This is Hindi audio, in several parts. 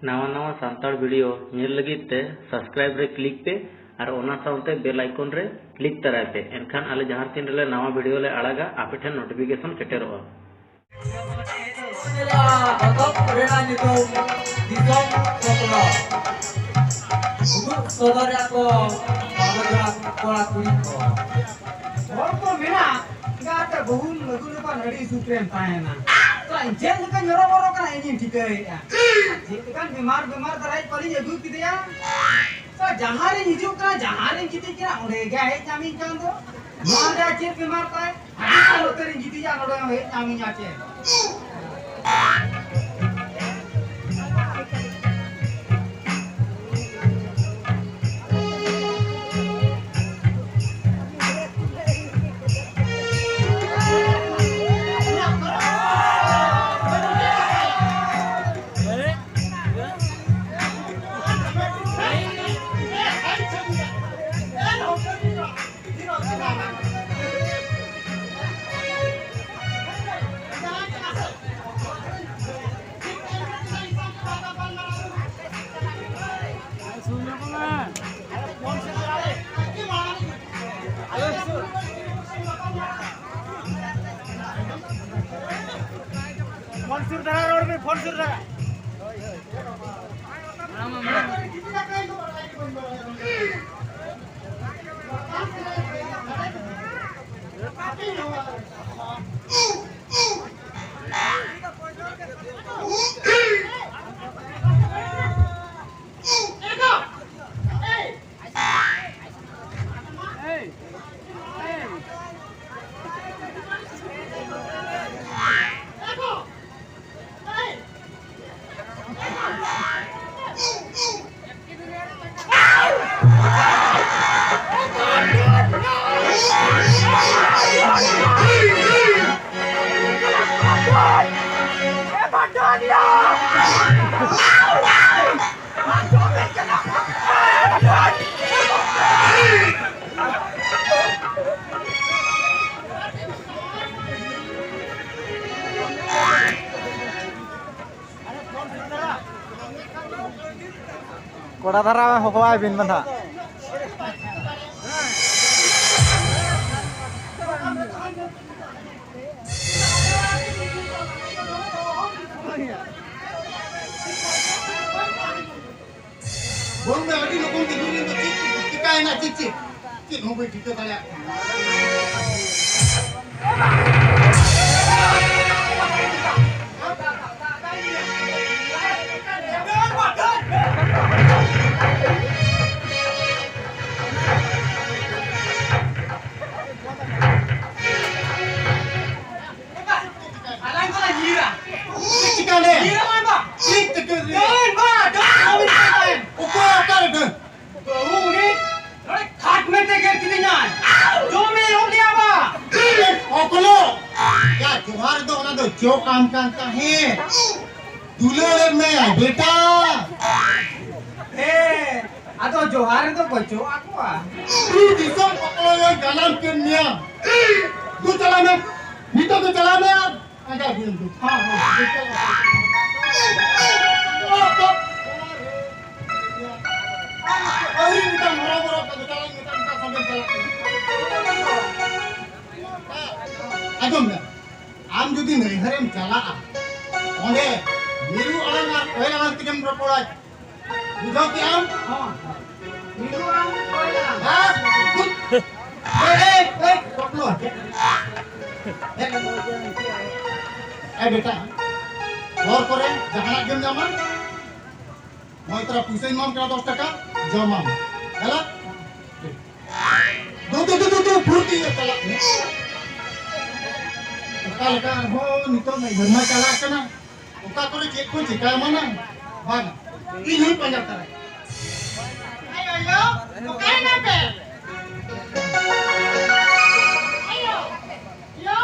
नवा नवा सांताड़ वीडियो नेल लगित ते सब्सक्राइब रे क्लिक पे और ओना साउंटे बेल आइकन रे क्लिक तराय पे एनखान आले जहां तीन रे नवा वीडियो ले आड़ागा आपे ठेन नोटिफिकेशन सेटेरोगा। जेल का नरो बरो का नहीं ठीक है जेल का बीमार बीमार कराई पड़ी जगू की दिया तो जहां रे हिजू का जहां रे जीती क्या ओरे गया है जामी जान दो मारे जेल बीमार का है लोतर जीती जा नरो है जामी जाचे फोन सुर धरा रोड में फोन सुर धरा कोड़ा धरा होवाय बिन बंधा बोल में अड़ी लोगों की दूरी में चिका है ना चिक हो गई ठीक है जो काम करता है दूल्हे में बेटा atau johar itu bojo aku ah तू दिसम पकड़ो ये गलम के निया तू चला में नीतो तो चला में आजा भी तू हां अरे निता मरा मरा का चला निता निता समझ चला आजम ना आम जुदी नहीं हरेम चला ओंदे नीरू अलंगा कोयला अंत केम रपोड़ा बुझो कि आम हां नीरू आम कोयला हां ए पकड़ो ए बेटा और करे जहां गेम जामा मैं तेरा पैसे माम करा 10 टका जमा हैला दो फुर्ती चला का हो नितो नहीं घर में चला कना ओका करे चेक को चिका माना बाग इन ही पंजाब करे आयो यो तो काहे ना पे आयो यो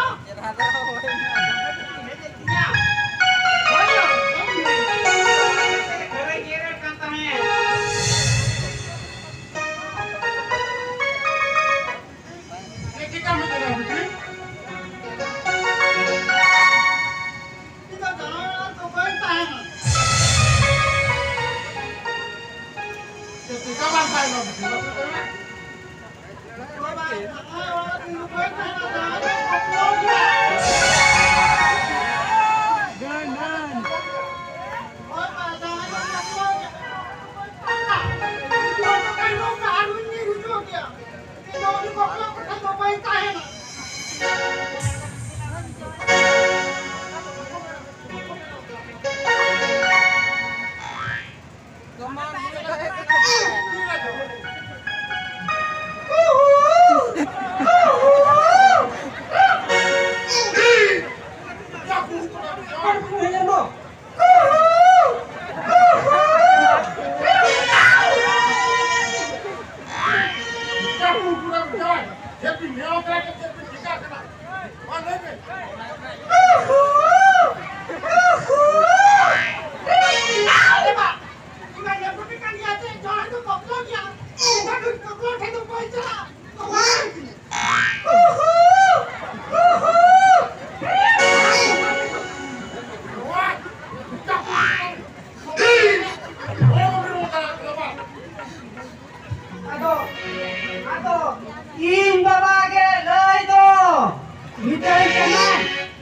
इन बाबा के लय दो मिटाई के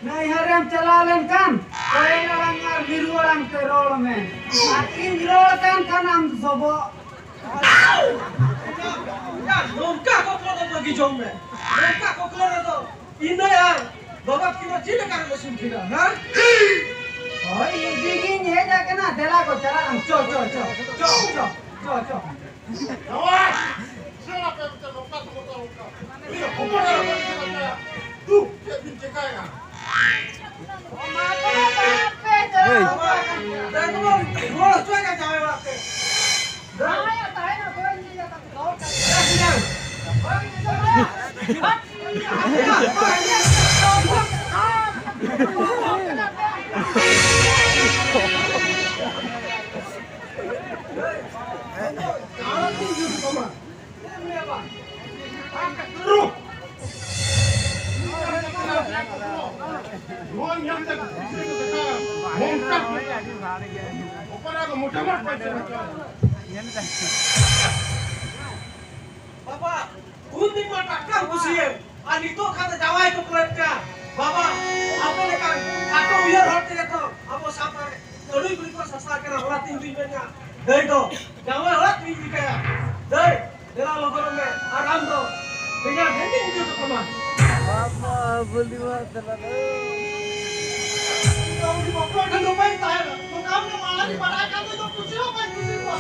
नहीं हरम चला लेन कान कोई लड़ांग और बिरु लड़ांग के रोल में इन रोल कान का नाम सबो नौका कोकलो तो बगी जोम में नौका कोकलो तो इन यार बाबा की वो चीज कर मशीन थी ना हां ओए ये बिगिन है जाके ना देला को चला चो चो चो चो चो चो चो बाबा उन्हीं में टक्कर घुसी है आणि तो खाता जावाय तो प्लेटका बाबा आपने का खातो उयर होते तो अब सापा तोड़ी गुली को सस्ता के होला 3 दिन में दे दो जावाय होला 3 दिन का दे तेरा लोगों में आराम दो बिना भेंडी मुझे तो कमा बाबा बोली बात ना तो उनकी बकरा ठंडो पे ताय तो काम में माला की बड़ा का तो पूछो मैं किसी को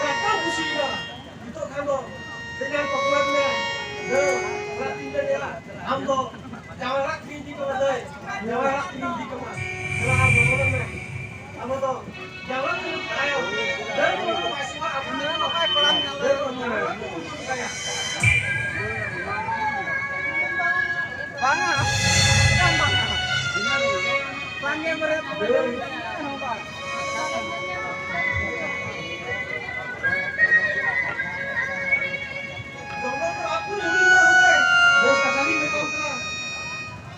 टक्कर घुसी ना तो खानो dengan pokoknya berarti dia ambo jangan rak tinggi ke mana jangan rak tinggi ke mana lah boleh ambo to jangan ayo dan kalau masih mah apa nih pakai kolam yang kayak bang panggil mereka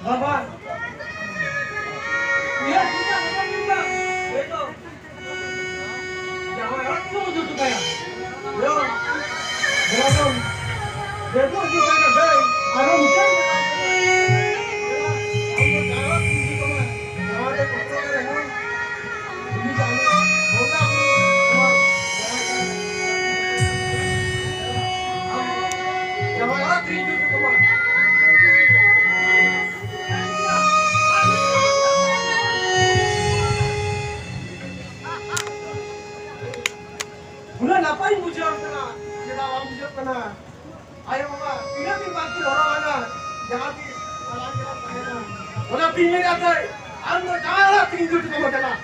Bapak, iya kita juga, itu, jangan orang itu tutup kayak, yo, belum, belum kita kerjain, harus macam, ngapain bujang kena? Kita awam bujang kena. Ayo bapak, ini pun bagi orang mana? Jangan di jalan jalan kena. Orang tinggi ada, anda janganlah tinggi di bawah jalan.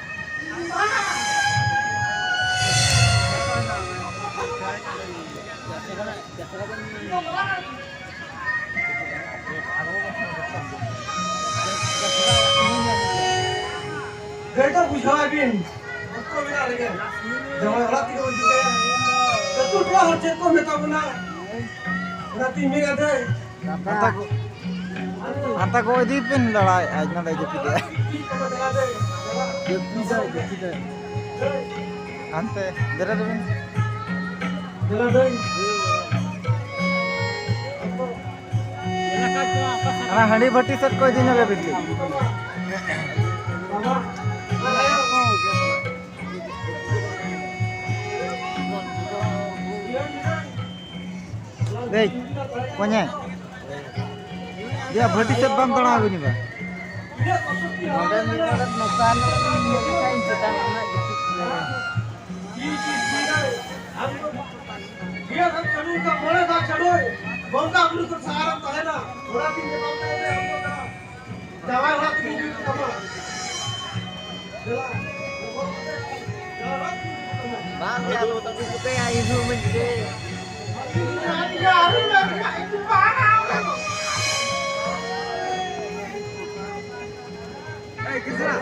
Kita bujangin, betul benar lagi. Janganlah tinggi di bawah. Betul dua harus kau minta benar. Berarti ini ada. आता को दी पिन लड़ाई आज ना ले जो पिटे Kalau ada. जो पिटे Ante, dera dulu. Dela doi. Ana handi bhatti set koi din hoge bidli. Baba, ayo. Dei, punya. Dia bhatti set bam tana aguni ba. Modern modern nukan kain sedang anak gitu. dia kan chadu ka mole da chadu bonga apni ko sahara to hai na थोड़ा दिन के बाद में हमको दवा हाथ की भी कमा Bang ya lo tapi kita ya itu menjadi. Eh kisah.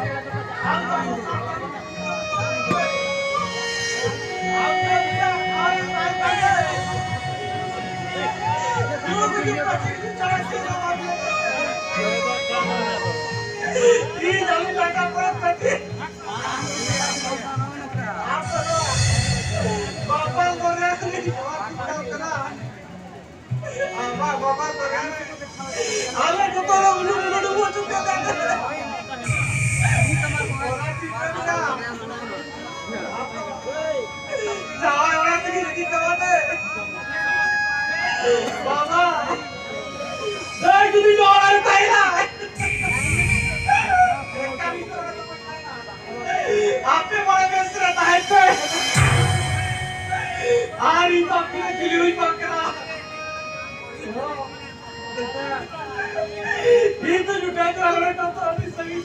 Itu juga kalau nonton di sini.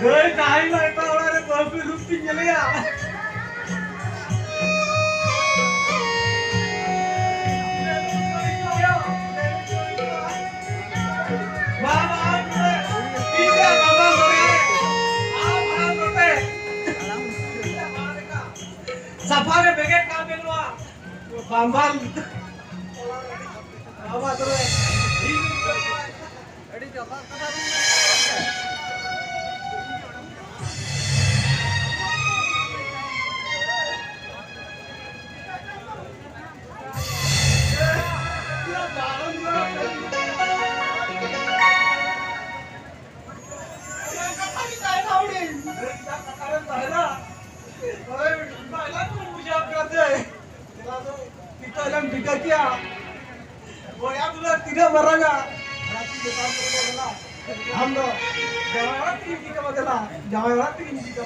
Người cái này tao lại có cái lúc tin như thế à? Safari beget kami luar, bambang. Apa tu? Ini coba tidak meraga. हम तो जवाहर तीन जी का बदला जवाहर तीन जी का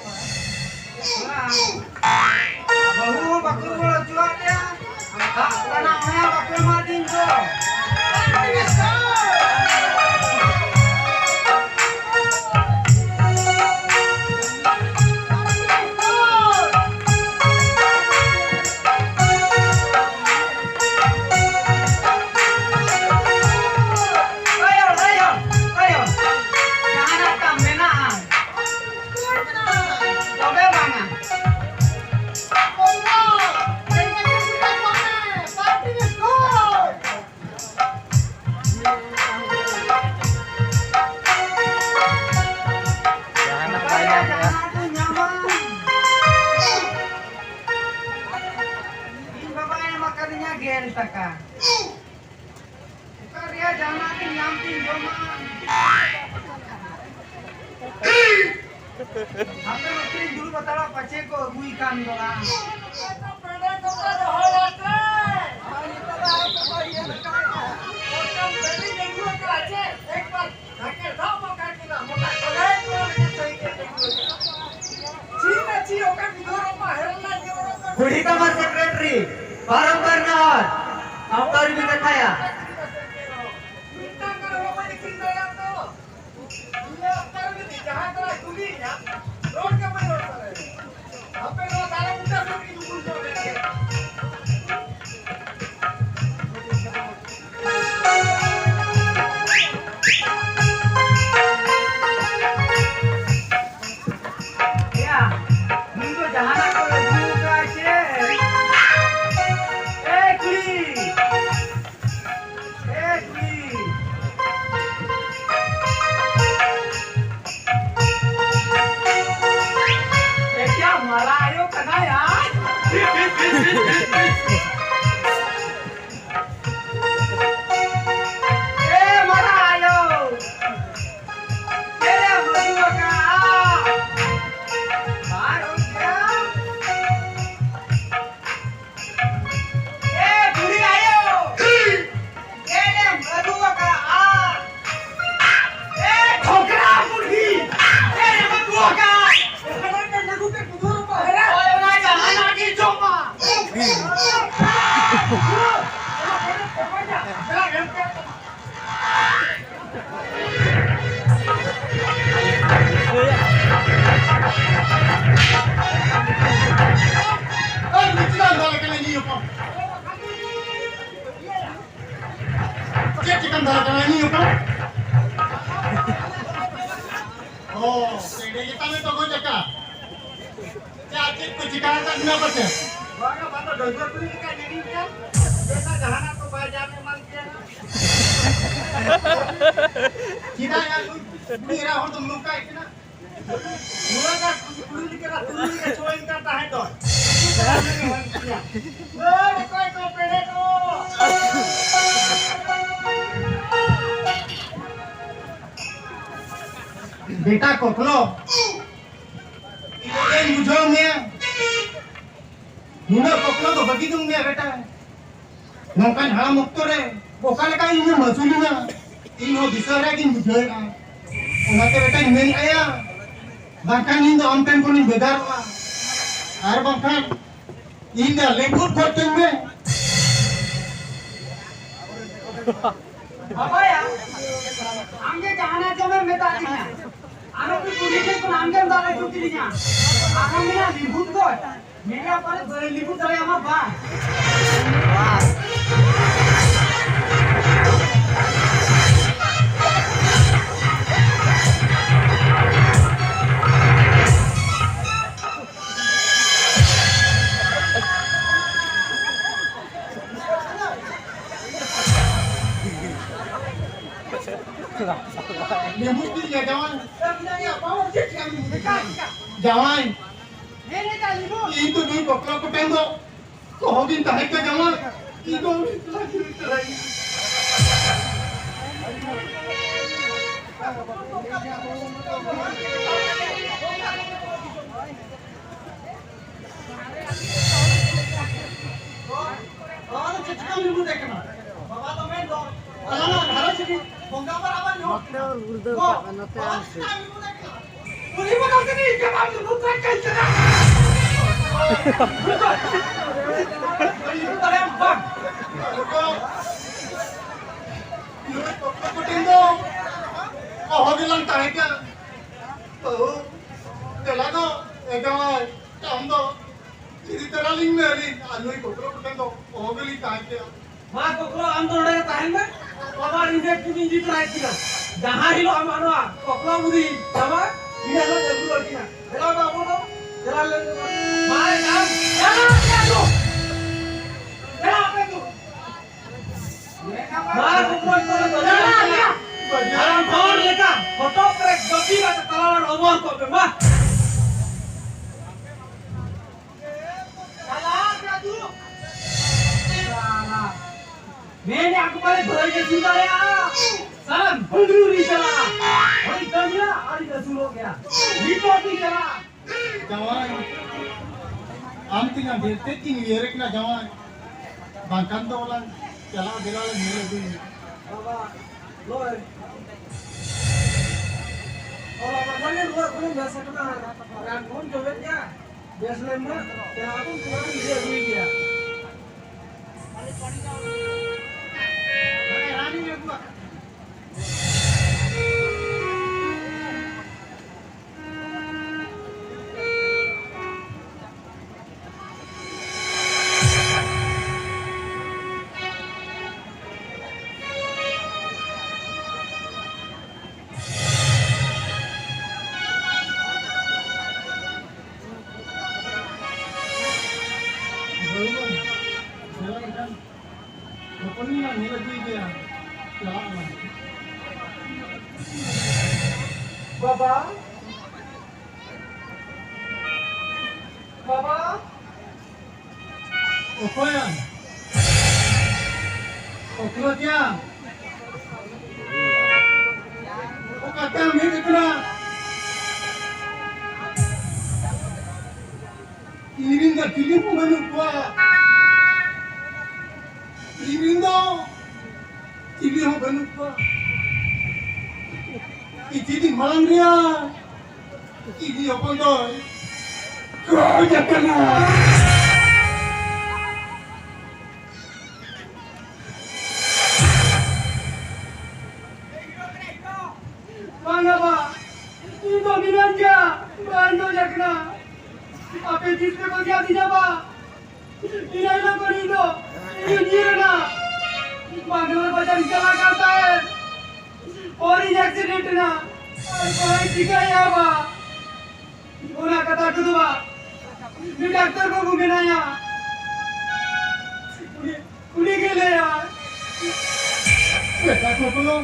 बहु बकरू बोला चुआ क्या करना है बकरू मार्टिन को Apa mesti dulu batala pace ko gui kan dola. Budi Kamar Sekretari Barang Nahar Autor Bina Kaya road का kenapa sih? Bangga bata dojo tu ni kan jadi kan. Kita jahana tu baca memang dia. Kita yang mira orang tu luka itu na. Mula kan kulit kita tulis ke cuain kata hai tu. Koi ko pede ko. बेटा कोकलो ये मुझे मैं नुना कोकलो तो बगी दूं मैं बेटा नौकन हाँ मुक्तो रे कोकल का इन्हें मसूली ना इन्हों दिसरा की मुझे ना उन्हें बेटा इन्हें आया bahkan ini onten pun ini begar lah air bahkan ini lembut kotor me बाबा यार आमगे जाना जो मैं बता दी ना आनो की पुलिस को आमगे दाले चुकी दी ना आनो मेरा लिबुत को मेरा पर लिबुत दाले हमार बा lembut tu ya jawan ya बाबा ठीक है jawan मेरे का लिबुत itu dulu koklo ko tendo ko hogin tahe ka jawan itu lagi terai Orang cekam ni muda kena. Bapa tu main dong. Alah, harus jadi bongkar apa ni? Nokte urdo pa nokte amse. Puri mana sini? Jangan tu lupa kacau. Ini tu dalam bang. koklo ko tendo ko hogin lang tahe ka oh tela ko jawan tamdo ini teraling meri alui koklo ko tendo ko hogin tahe ka Maa koklo andor ada tahan ber. Bapa ini tu injit naik kita. Jangan hilo amano. Koklo budi. Sama? Ini adalah jago lagi na. Jalan apa tu? Jalan lagi. Maa jam. Jalan apa tu? Jalan apa tu? Maa koklo itu jalan apa? Jalan kau leka. Foto krek bagi kat kalawan omor kau bema. Jalan apa tu? मैंने आपको पहले भर के सुना या साला बंदूरी चला और इतना और इतना शुरू हो गया रिपोर्ट नहीं चला jawan am tinggal dete ting yerek na jawan bangkan to lang chala dilal mele du बाबा लो और अपने लो कौन वैसा करना है कौन जो है क्या बेसले में क्या आपको पूरा ये हुई गया रानी ने बुआ बाबा बाबा okoyan oklo dia okata mi kitna irinda kilipu manu kwa irinda kilipu manu kwa Ini malam dia, ini apa tu? Kau jangan. Mana ba? Itu bilang dia, bantu jakna. Apa jitu kau dia tidak ba? Ini nak kau itu, ini dia na. Mana baca jalan kata. और इन एक्सीडेंट ना कोई दिखाया बा उना कथा कुदवा Ini dokter babu menanya. Udah gila ya. Aku belum.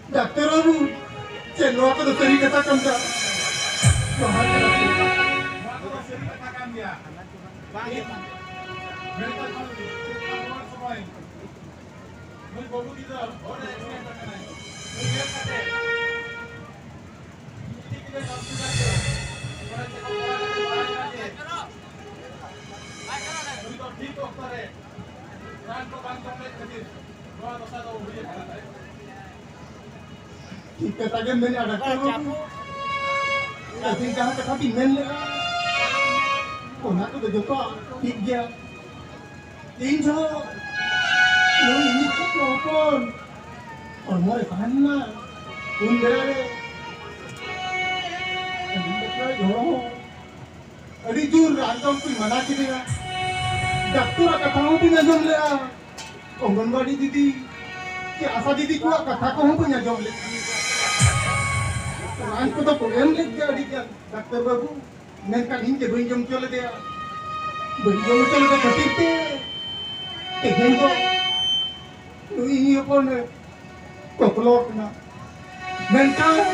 Dokter babu, channel aku tuh sering katakan dah. Bahaya dokter. Aku tuh sering katakan dia. Baik. Mereka tahu. Aku semua. Mereka babu kita. Orang yang saya katakan. Mereka kata. Ini kita tak sudah. Orang cakap orang aja. Mereka ठीक dokter है. रान को बांध कर खातिर. बहुत अच्छा तो हुई है. ठीक है ताकि मैंने आधा कर लेकिन जहाँ तक अभी मैंने कोना तो जो तो ठीक गया तीन जो लोग इन्हीं को प्रॉपर और मोरे कहना उन बेरे जो अड़ी दूर रांतों की मना की दिया डॉक्टर का कहाँ भी न जम ले अंगनवाड़ी दीदी कि आशा दीदी को कथा को हम भी न जम ले रान को तो प्रॉब्लम लग गया अड़ी क्या डॉक्टर बाबू मैं कहीं के बंजम चले गया बंजम चले गए खातिर पे तेहन को ये अपन कोकलोक ना मैं कहाँ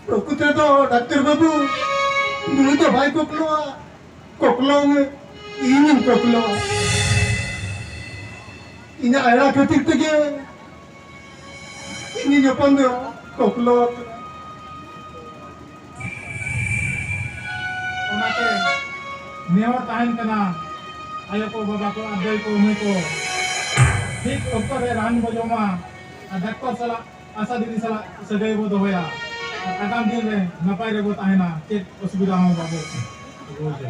प्रकृति तो डॉक्टर बाबू dulu tuh baik koklo में ingin koklo ini ayah ketik tege ini Jepang deh koklo onaते नेवा ताहन कना आयो को बाबा को अदय को मैं को ठीक ओक्टर रे रान बजोमा डॉक्टर सला आशा दीदी सला सगै बो दोया आगाम दिन रे नपाय रे बो ताहना चेक असुविधा हो बाबू रोज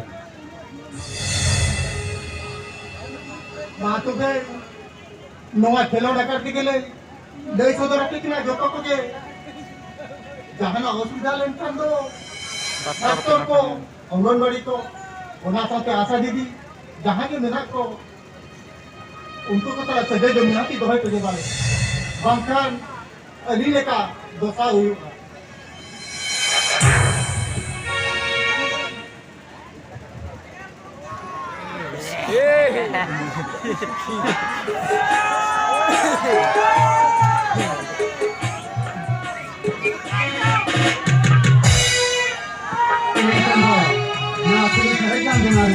बात के नवा खेलो डकर के ले दे सदर के किना जोको को के जहां असुविधा लेन खान दो डॉक्टर को अंगनवाड़ी को ओना साथे आशा दीदी जहां के मेना को उनको तो तरह सजे दुनिया की दोहे तुझे वाले बंखान अली लेका दोसा हुई Nah, aku bisa rekan dengan